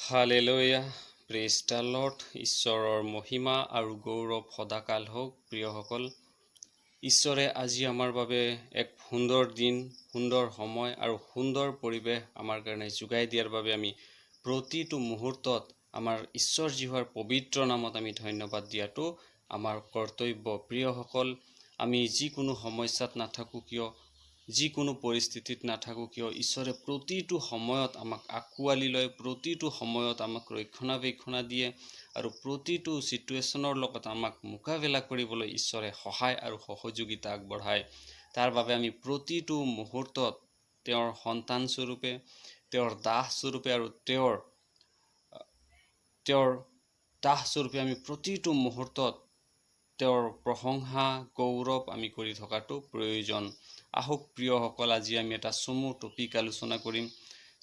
Hallelujah, praise the lord. ঈশ্বৰৰ মহিমা আৰু গৌৰৱ সদাকাল হওক। প্ৰিয়সকল, ঈশ্বৰে আজি আমাৰ বাবে এক সুন্দৰ দিন, সুন্দৰ সময় আৰু সুন্দৰ পৰিৱেশ আমাৰ কাৰণে যোগাই দিয়াৰ বাবে আমি প্ৰতিটো মুহূৰ্তত আমাৰ ঈশ্বৰ জীৱাৰ পবিত্ৰ নামত আমি ধন্যবাদ দিয়াটো আমাৰ কৰ্তব্য। প্ৰিয়সকল, আমি যিকোনো সমস্যাত নাথাকোঁ কিয়, যিকোনো পৰিস্থিতিত নাথাকোঁ কিয়, ঈশ্বৰে প্ৰতিটো সময়ত আমাক আঁকোৱালি লয়, প্ৰতিটো সময়ত আমাক ৰক্ষণাবেক্ষণা দিয়ে আৰু প্ৰতিটো চিটুৱেশ্যনৰ লগত আমাক মোকাবিলা কৰিবলৈ ঈশ্বৰে সহায় আৰু সহযোগিতা আগবঢ়ায়। তাৰ বাবে আমি প্ৰতিটো মুহূৰ্তত তেওঁৰ সন্তান স্বৰূপে, তেওঁৰ দাস স্বৰূপে আৰু তেওঁৰ দাস স্বৰূপে আমি প্ৰতিটো মুহূৰ্তত তেওঁৰ প্ৰশংসা, গৌৰৱ আমি কৰি থকাটো প্ৰয়োজন। আহক প্ৰিয়সকল, আজি আমি এটা চমু টপিক আলোচনা কৰিম,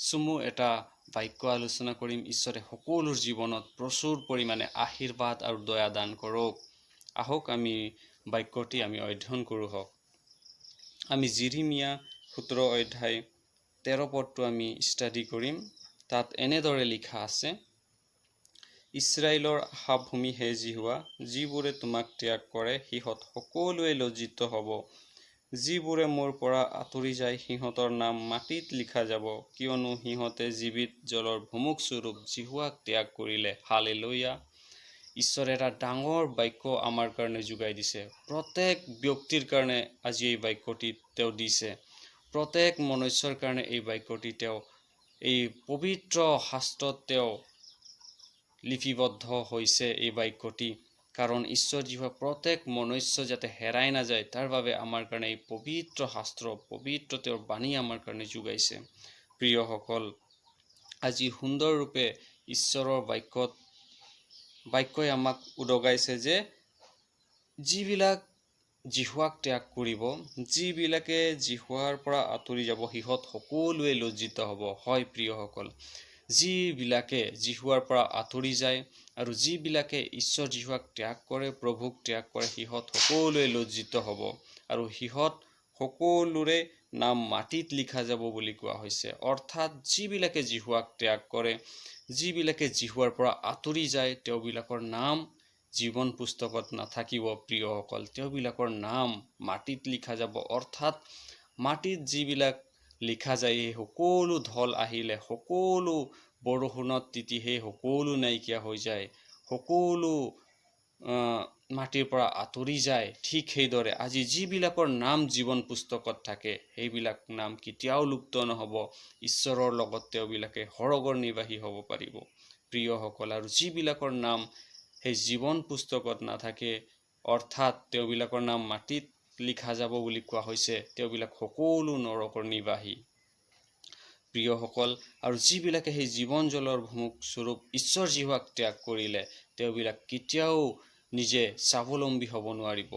চমু এটা বাক্য আলোচনা কৰিম। ঈশ্বৰে সকলোৰ জীৱনত প্ৰচুৰ পৰিমাণে আশীৰ্বাদ আৰু দয়া দান কৰক। আহক আমি বাক্যটি আমি অধ্যয়ন কৰোঁ হওক। আমি জিৰিমিয়া 17 অধ্যায় 13 পদটো আমি ষ্টাডি কৰিম। তাত এনেদৰে লিখা আছে, ইছৰাইলৰ আশাভূমি হে জিহুৱা, যিবোৰে তোমাক ত্যাগ কৰে সিহঁত সকলোৱে লজ্জিত হ'ব। যিবোৰে মোৰ পৰা আঁতৰি যায় সিহঁতৰ নাম মাটিত লিখা যাব, কিয়নো সিহঁতে জীৱিত জলৰ ভুমুক স্বৰূপ জিহুৱাক ত্যাগ কৰিলে। হালেলুয়া। ঈশ্বৰে এটা ডাঙৰ বাক্য আমাৰ কাৰণে যোগাই দিছে। প্ৰত্যেক ব্যক্তিৰ কাৰণে আজি এই বাক্যটি তেওঁ দিছে। প্ৰত্যেক মনুষ্যৰ কাৰণে এই বাক্যটি তেওঁ এই পবিত্ৰ শাস্ত্ৰত তেওঁ লিপিবদ্ধ হৈছে এই বাক্যটি। কাৰণ ঈশ্বৰ জীৱা প্ৰত্যেক মনুষ্য যাতে হেৰাই নাযায় তাৰ বাবে আমাৰ কাৰণে এই পবিত্ৰ শাস্ত্ৰ, পবিত্ৰ তেওঁৰ বাণী আমাৰ কাৰণে যোগাইছে। প্ৰিয়সকল, আজি সুন্দৰৰূপে ঈশ্বৰৰ বাক্যই আমাক উদগাইছে যে যিবিলাক জিহুৱাক ত্যাগ কৰিব, যিবিলাকে জিহুৱাৰ পৰা আঁতৰি যাব, সিহঁত সকলোৱে লজ্জিত হ'ব। হয় প্ৰিয়সকল, যিবিলাকে জিহুৱাৰ পৰা আঁতৰি যায় আৰু যিবিলাকে ঈশ্বৰ জিহুৱাক ত্যাগ কৰে, প্ৰভুক ত্যাগ কৰে, সিহঁত সকলোৱে লজ্জিত হ'ব আৰু সিহঁত সকলোৰে নাম মাটিত লিখা যাব বুলি কোৱা হৈছে। অৰ্থাৎ যিবিলাকে জিহুৱাক ত্যাগ কৰে, যিবিলাকে জিহুৱাৰ পৰা আঁতৰি যায়, তেওঁবিলাকৰ নাম জীৱন পুস্তকত নাথাকিব। প্ৰিয়সকল, তেওঁবিলাকৰ নাম মাটিত লিখা যাব। অৰ্থাৎ মাটিত যিবিলাক লিখা যায়, সেই সকলো ঢল আহিলে, সকলো বৰষুণত তিতি সেই সকলো নাইকিয়া হৈ যায়, সকলো মাটিৰ পৰা আঁতৰি যায়। ঠিক সেইদৰে আজি যিবিলাকৰ নাম জীৱন পুস্তকত থাকে, সেইবিলাক নাম কেতিয়াও লুপ্ত নহ'ব। ঈশ্বৰৰ লগত তেওঁবিলাকে সৰগৰ নিবাসী হ'ব পাৰিব। প্ৰিয়সকল, আৰু যিবিলাকৰ নাম সেই জীৱন পুস্তকত নাথাকে, অৰ্থাৎ তেওঁবিলাকৰ নাম মাটিত লিখা যাব বুলি কোৱা হৈছে, তেওঁবিলাক সকলো নৰকৰ নিবাসী। প্ৰিয়সকল, আৰু যিবিলাকে সেই জীৱন জলৰ ভুমুক স্বৰূপ ঈশ্বৰ জিহুৱাক ত্যাগ কৰিলে, তেওঁবিলাক কেতিয়াও নিজে স্বাৱলম্বী হ'ব নোৱাৰিব,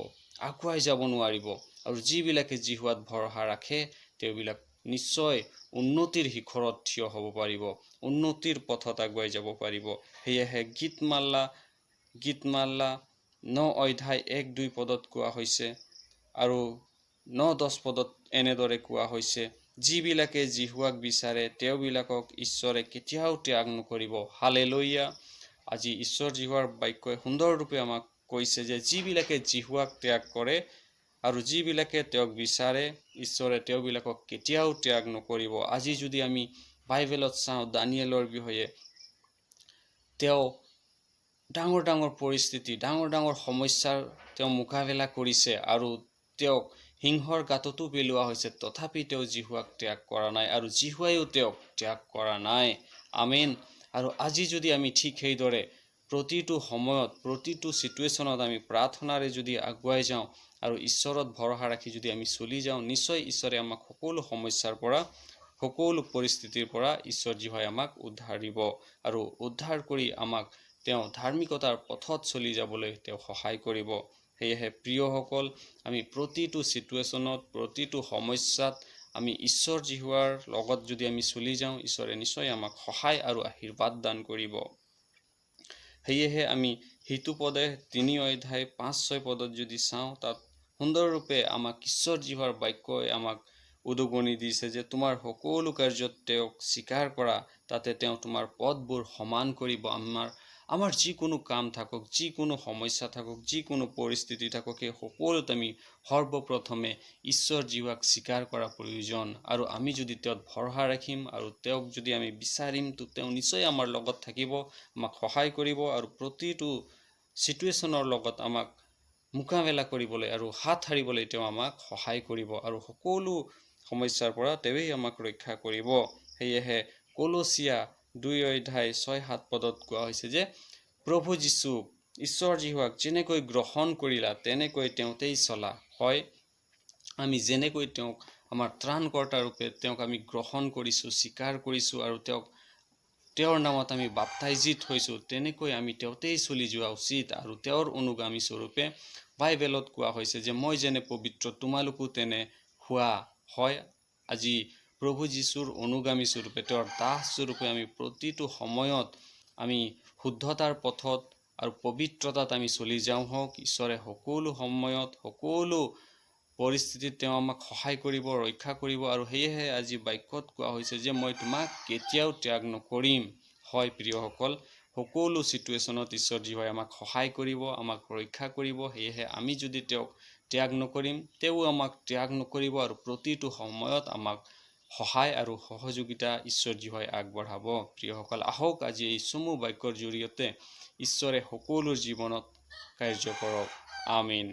আগুৱাই যাব নোৱাৰিব। আৰু যিবিলাকে জিহুৱাত ভৰসা ৰাখে, তেওঁবিলাক নিশ্চয় উন্নতিৰ শিখৰত থিয় হ'ব পাৰিব, উন্নতিৰ পথত আগুৱাই যাব পাৰিব। সেয়েহে গীতমালা 9 অধ্যায় 1-2 পদত কোৱা হৈছে আৰু 9-10 পদত এনেদৰে কোৱা হৈছে, যিবিলাকে জিহুৱাক বিচাৰে তেওঁবিলাকক ঈশ্বৰে কেতিয়াও ত্যাগ নকৰিব। হালেলুয়া। আজি ঈশ্বৰ জিহুৱাৰ বাক্যই সুন্দৰৰূপে আমাক কৈছে যে যিবিলাকে জিহুৱাক ত্যাগ কৰে আৰু যিবিলাকে তেওঁক বিচাৰে, ঈশ্বৰে তেওঁবিলাকক কেতিয়াও ত্যাগ নকৰিব। আজি যদি আমি বাইবেলত চাওঁ, দানিয়েলৰ বিষয়ে, তেওঁ ডাঙৰ ডাঙৰ পৰিস্থিতি, ডাঙৰ ডাঙৰ সমস্যাৰ তেওঁ মোকাবিলা কৰিছে আৰু তেওঁক সিংহৰ গাঁততো পেলোৱা হৈছে, তথাপি তেওঁ জিহুৱাক ত্যাগ কৰা নাই আৰু জিহুৱাইও তেওঁক ত্যাগ কৰা নাই। আমেন। আৰু আজি যদি আমি ঠিক সেইদৰে প্ৰতিটো সময়ত, প্ৰতিটো চিটুৱেশ্যনত আমি প্ৰাৰ্থনাৰে যদি আগুৱাই যাওঁ আৰু ঈশ্বৰত ভৰসা ৰাখি যদি আমি চলি যাওঁ, নিশ্চয় ঈশ্বৰে আমাক সকলো সমস্যাৰ পৰা, সকলো পৰিস্থিতিৰ পৰা ঈশ্বৰ জিহুৱাই আমাক উদ্ধাৰ দিব আৰু উদ্ধাৰ কৰি আমাক তেওঁ ধাৰ্মিকতাৰ পথত চলি যাবলৈ তেওঁ সহায় কৰিব। সেয়েহে প্ৰিয়সকল, আমি প্ৰতিটো চিটুৱেশ্যনত, প্ৰতিটো সমস্যাত আমি ঈশ্বৰ জিহুৱাৰ লগত যদি আমি চলি যাওঁ, ঈশ্বৰে নিশ্চয় আমাক সহায় আৰু আশীৰ্বাদ দান কৰিব। সেয়েহে আমি সেইটো পদে 3 অধ্যায় 5-6 পদত যদি চাওঁ, তাত সুন্দৰৰূপে আমাক ঈশ্বৰ জিহুৱাৰ বাক্যই আমাক উদগনি দিছে যে তোমাৰ সকলো কাৰ্যত তেওঁক স্বীকাৰ কৰা, তাতে তেওঁ তোমাৰ পথবোৰ সমান কৰিব। আমাৰ যিকোনো কাম থাকক, যিকোনো সমস্যা থাকক, যিকোনো পৰিস্থিতি থাকক, সেই সকলোত আমি সৰ্বপ্ৰথমে ঈশ্বৰ জীৱাক স্বীকাৰ কৰা প্ৰয়োজন। আৰু আমি যদি তেওঁত ভৰসা ৰাখিম আৰু তেওঁক যদি আমি বিচাৰিম, তো তেওঁ নিশ্চয় আমাৰ লগত থাকিব, আমাক সহায় কৰিব আৰু প্ৰতিটো চিটুৱেশ্যনৰ লগত আমাক মোকাবিলা কৰিবলৈ আৰু হাত সাৰিবলৈ তেওঁ আমাক সহায় কৰিব আৰু সকলো সমস্যাৰ পৰা তেওঁৱেই আমাক ৰক্ষা কৰিব। সেয়েহে কলচীয়া 2:6-7 কোৱা হৈছে যে প্ৰভু যীশুক, ঈশ্বৰ যীশুক যেনেকৈ গ্ৰহণ কৰিলা তেনেকৈ তেওঁতেই চলা। হয়, আমি যেনেকৈ তেওঁক আমাৰ ত্ৰাণকৰ্তা ৰূপে তেওঁক আমি গ্ৰহণ কৰিছোঁ, স্বীকাৰ কৰিছোঁ আৰু তেওঁৰ নামত আমি বাপ্তাইজিত হৈছোঁ, তেনেকৈ আমি তেওঁতেই চলি যোৱা উচিত। আৰু তেওঁৰ অনুগামী স্বৰূপে বাইবেলত কোৱা হৈছে যে মই যেনে পবিত্ৰ তোমালোকো তেনে হোৱা। হয়, আজি প্ৰভু যীশুৰ অনুগামী স্বৰূপে, তেওঁৰ দাস স্বৰূপে আমি প্ৰতিটো সময়ত আমি শুদ্ধতাৰ পথত আৰু পবিত্ৰতাত আমি চলি যাওঁ হওক। ঈশ্বৰে সকলো সময়ত সকলো পৰিস্থিতিত তেওঁ আমাক সহায় কৰিব, ৰক্ষা কৰিব। আৰু সেয়েহে আজি বাক্যত কোৱা হৈছে যে মই তোমাক কেতিয়াও ত্যাগ নকৰিম। হয় প্ৰিয়সকল, সকলো চিটুৱেশ্যনত ঈশ্বৰ জীৱাই আমাক সহায় কৰিব, আমাক ৰক্ষা কৰিব। সেয়েহে আমি যদি তেওঁক ত্যাগ নকৰিম, তেওঁ আমাক ত্যাগ নকৰিব আৰু প্ৰতিটো সময়ত আমাক সহায় আৰু সহযোগিতা ঈশ্বৰ জীৱাই আগবঢ়াব। প্ৰিয়সকল, আহক আজি এই চমু বাক্যৰ জৰিয়তে ঈশ্বৰে সকলোৰ জীৱনত কাৰ্য কৰক। আমিন।